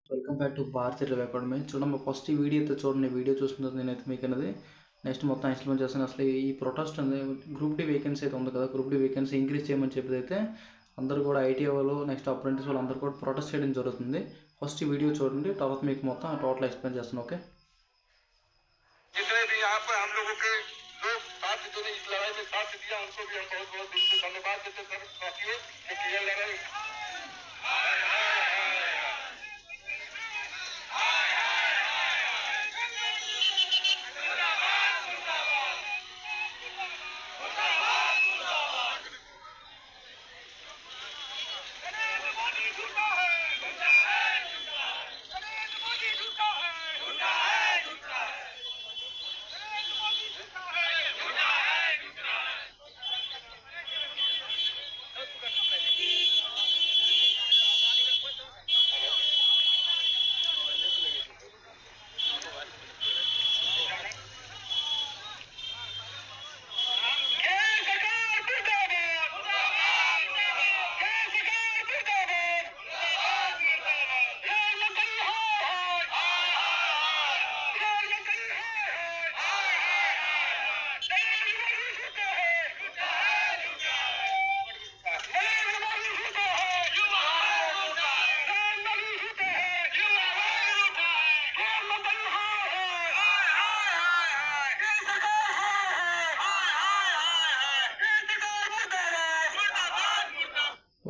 Welcome back to Bharatiya railway academy. చూడండి, first ఈ video అయితే చూడండి. వీడియో చూస్తున్నది నేనైతే మీకు అనేది నెక్స్ట్ మొత్తం ఎక్స్ప్లెయిన్ చేస్తాను. అసలు ఈ ప్రొటెస్ట్ అనేది గ్రూప్ డి వేకెన్సీ అయితే ఉంది కదా, గ్రూప్ డి వేకెన్సీ ఇంక్రీజ్ చేయమని చెప్పేది అయితే అందరూ కూడా ఐటీ వాళ్ళు నెక్స్ట్ అప్రెంటిస్ వాళ్ళు అందరూ కూడా ప్రొటెస్ట్ చేయడం జరుగుతుంది. ఫస్ట్ ఈ వీడియో చూడండి, తర్వాత మీకు మొత్తం టోటల్ ఎక్స్ప్లెయిన్ చేస్తాను. ఓకే,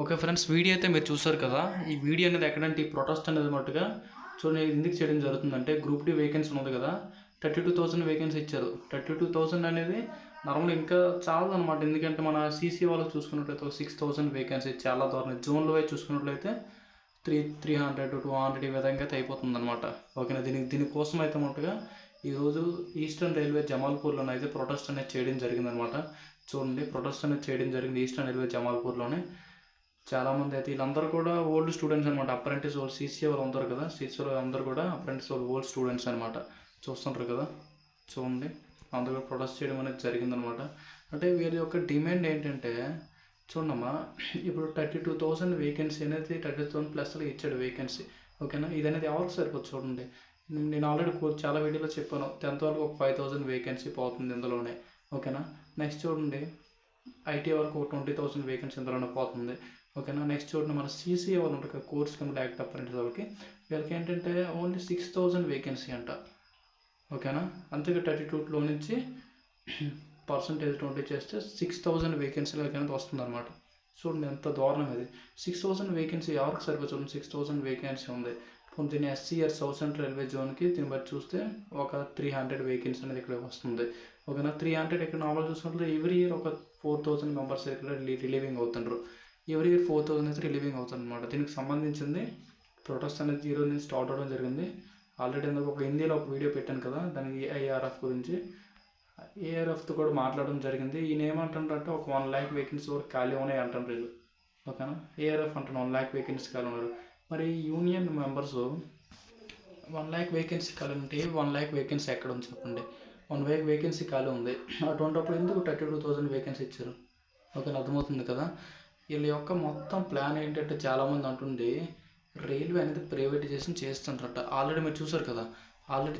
ఓకే ఫ్రెండ్స్, వీడియో అయితే మీరు చూసారు కదా. ఈ వీడియో అనేది ఎక్కడంటే ఈ ప్రొటెస్ట్ అనేది మట్టుగా చూడండి ఎందుకు చేయడం జరుగుతుందంటే, గ్రూప్ డి వేకెన్సీ ఉంది కదా, 32,000 వేకెన్సీ ఇచ్చారు. 32,000 అనేది నార్మల్ ఇంకా చాలు అనమాట. ఎందుకంటే మన సీసీ వాళ్ళకి చూసుకున్నట్లయితే 6,000 వేకెన్సీ చాలా దూరం. జోన్లో వైపు చూసుకున్నట్లయితే 300 200 ఈ విధంగా అయితే అయిపోతుంది అనమాట. ఓకేనా, దీనికోసం అయితే మట్టుగా ఈరోజు ఈస్టర్న్ రైల్వే జమాల్పూర్లోనే అయితే ప్రొటెస్ట్ అనేది చేయడం జరిగిందనమాట. చూడండి, ప్రొటెస్ట్ అనేది చేయడం జరిగింది ఈస్టర్న్ రైల్వే జమాల్పూర్లోనే. చాలామంది అయితే వీళ్ళందరూ కూడా ఓల్డ్ స్టూడెంట్స్ అనమాట. అప్రెంటిస్ వాళ్ళు సీసీ వాళ్ళు ఉంటారు కదా, సీసీ వాళ్ళు అందరూ కూడా అప్రెంటిస్ వాళ్ళు ఓల్డ్ స్టూడెంట్స్ అనమాట. చూస్తుంటారు కదా, చూడండి అందరూ ప్రొటెస్ట్ చేయడం అనేది జరిగిందనమాట. అంటే వీరి యొక్క డిమాండ్ ఏంటంటే, చూడమ్మా, ఇప్పుడు 32,000 వేకెన్సీ అనేది 32,000 ప్లస్ ఇచ్చాడు వేకెన్సీ. ఓకేనా, ఇది అనేది ఎవరికి సరిపోతుంది చూడండి. నేను ఆల్రెడీ చాలా వీడియోలో చెప్పాను, 10th వరకు ఒక 5,000 వేకెన్సీ పోతుంది ఇందులోనే. ఓకేనా, నెక్స్ట్ చూడండి ఐటీ వరకు ఒక 20,000 వేకెన్సీ ఇందులోనే పోతుంది. ఓకేనా, నెక్స్ట్ చూడండి మన సీసీ వాళ్ళు ఉంటారు, కోర్స్ కంప్లీట్ యాక్ట్ అప్రెంటిస్ వాళ్ళకి, వీళ్ళకి ఏంటంటే ఓన్లీ 6,000 వేకెన్సీ అంట. ఓకేనా, అంతగా 32లో నుంచి పర్సంటేజ్ 20 చేస్తే 6,000 వేకెన్సీలకి అనేది వస్తుంది అనమాట. చూడండి ఎంత దారుణం ఇది. 6,000 వేకెన్సీ ఎవరికి సరిపోతుంది చూడండి. 6,000 వేకెన్సీ ఉంది. దీన్ని ఎస్సీఆర్ సౌత్ సెంట్రల్ రైల్వే జోన్కి దీన్ని బట్టి చూస్తే ఒక 300 వేకెన్సీ అనేది ఇక్కడ వస్తుంది. ఓకేనా, 300 ఇక్కడ నార్మల్ చూసుకుంటే ఎవ్రీ ఇయర్ ఒక 4,000 మెంబర్స్ ఇక్కడ రిలీవింగ్ అవుతుండ్రు. ఎవ్రీ ఇయర్ 4,000 అయితే రిలీవింగ్ అవుతుంది అనమాట. దీనికి సంబంధించింది ప్రొటెస్ట్ అనేది ఈరోజు నుంచి స్టార్ట్ అవ్వడం జరిగింది. ఆల్రెడీ ఎందుకు ఒక హిందీలో ఒక వీడియో పెట్టాను కదా, దానికి ఏఆర్ఎఫ్ గురించి. ఏఆర్ఎఫ్తో కూడా మాట్లాడడం జరిగింది. ఈయన ఏమంటారంటే ఒక 1 lakh వేకెన్సీ వరకు ఖాళీ ఉన్నాయి అంటారు వీళ్ళు. ఓకేనా, ఏఆర్ఎఫ్ అంటారు 1 lakh వేకెన్సీ ఖాళీ ఉన్నారు. మరి యూనియన్ మెంబర్స్ 1 lakh వేకెన్సీ ఖాళీ ఉంటే 1 lakh వేకెన్సీ ఎక్కడ ఉంది చెప్పండి. 1 lakh వేకెన్సీ ఖాళీ ఉంది. అటువంటిప్పుడు ఎందుకు 32,000 వేకెన్సీ ఇచ్చారు? ఓకేనా, అర్థమవుతుంది కదా. వీళ్ళ యొక్క మొత్తం ప్లాన్ ఏంటంటే, చాలామంది అంటుంది రైల్వే అనేది ప్రైవేటైజేషన్ చేస్తుంటారట. ఆల్రెడీ మీరు చూసారు కదా, ఆల్రెడీ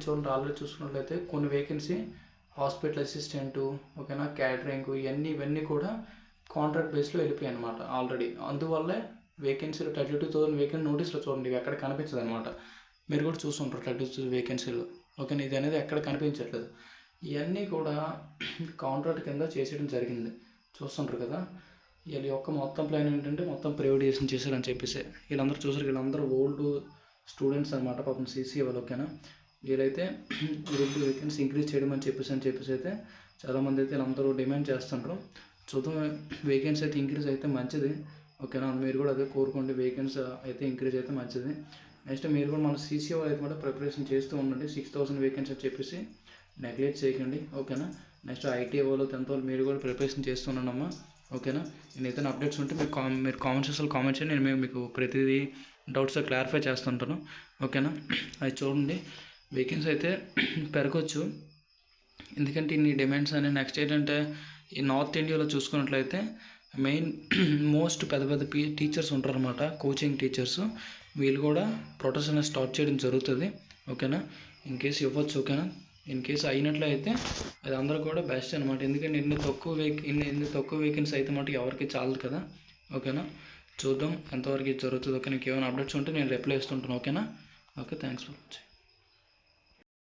చూసుకున్నట్లయితే కొన్ని వేకెన్సీ హాస్పిటల్ అసిస్టెంటు, ఓకేనా, క్యాటరింగ్, ఇవన్నీ కూడా కాంట్రాక్ట్ బేస్లో వెళ్ళిపోయాయి అనమాట ఆల్రెడీ. అందువల్లే వేకెన్సీలు 32,000 వేకెన్సీ నోటీస్లో చూడండి ఇవి ఎక్కడ కనిపించదు అనమాట. మీరు కూడా చూస్తుంటారు 32,000 వేకెన్సీలు. ఓకేనా, ఇది అనేది ఎక్కడ కనిపించట్లేదు. ఇవన్నీ కూడా కాంట్రాక్ట్ కింద చేసేయడం జరిగింది. చూస్తుంటారు కదా. వీళ్ళ యొక్క మొత్తం ప్లాన్ ఏంటంటే మొత్తం ప్రైవేటైజేషన్ చేశారని చెప్పేసి. వీళ్ళందరూ చూసారు, వీళ్ళందరూ ఓల్డ్ స్టూడెంట్స్ అనమాట, పాపం సీసీ వాళ్ళు. ఓకేనా, వీళ్ళైతే గ్రూప్ వేకెన్సీ ఇంక్రీజ్ చేయడం అని చెప్పేసి అయితే చాలామంది అయితే వీళ్ళందరూ డిమాండ్ చేస్తుంటారు. చూద్దాం, వేకెన్సీ అయితే ఇంక్రీజ్ అయితే మంచిది. ఓకేనా, మీరు కూడా అదే కోరుకోండి, వేకెన్సీ అయితే ఇంక్రీజ్ అయితే మంచిది. నెక్స్ట్ మీరు కూడా మన సీసీ వాళ్ళు అయితే కూడా ప్రిపరేషన్ చేస్తూ ఉండండి. 6,000 వేకెన్సీ అని చెప్పేసి నెగ్లెక్ట్ చేయకండి. ఓకేనా, నెక్స్ట్ ఐటీ వాళ్ళు 10th వాళ్ళు మీరు కూడా ప్రిపరేషన్ చేస్తున్నానమ్మా. ఓకేనా, నేను ఏదైనా అప్డేట్స్ ఉంటే మీరు కామెంట్ సెక్షన్లో కామెంట్ చేయండి. నేను మీకు ప్రతిదీ డౌట్స్ క్లారిఫై చేస్తుంటాను. ఓకేనా, అది చూడండి, వేకెన్సీ అయితే పెరగచ్చు. ఎందుకంటే ఇన్ని డిమాండ్స్ అని. నెక్స్ట్ ఏంటంటే ఈ నార్త్ ఇండియాలో చూసుకున్నట్లయితే మెయిన్ మోస్ట్ పెద్ద టీచర్స్ ఉంటారనమాట, కోచింగ్ టీచర్స్. వీళ్ళు కూడా ప్రొటెస్ట్ అనేది స్టార్ట్ చేయడం జరుగుతుంది. ఓకేనా, ఇన్ కేసు ఇవ్వచ్చు. ఓకేనా, ఇన్ కేసు అయినట్లయితే అది అందరూ కూడా బెస్ట్ అనమాట. ఎందుకంటే ఎన్ని తక్కువ వేకెన్సీ అయితే మటు ఎవరికి చాలదు కదా. ఓకేనా, చూద్దాం ఎంతవరకు ఇది జరుగుతుంది. ఓకే, నీకు ఏమైనా అప్డేట్స్ ఉంటే నేను రిప్లై ఇస్తుంటాను. ఓకేనా, ఓకే, థ్యాంక్స్ ఫర్ వాచింగ్.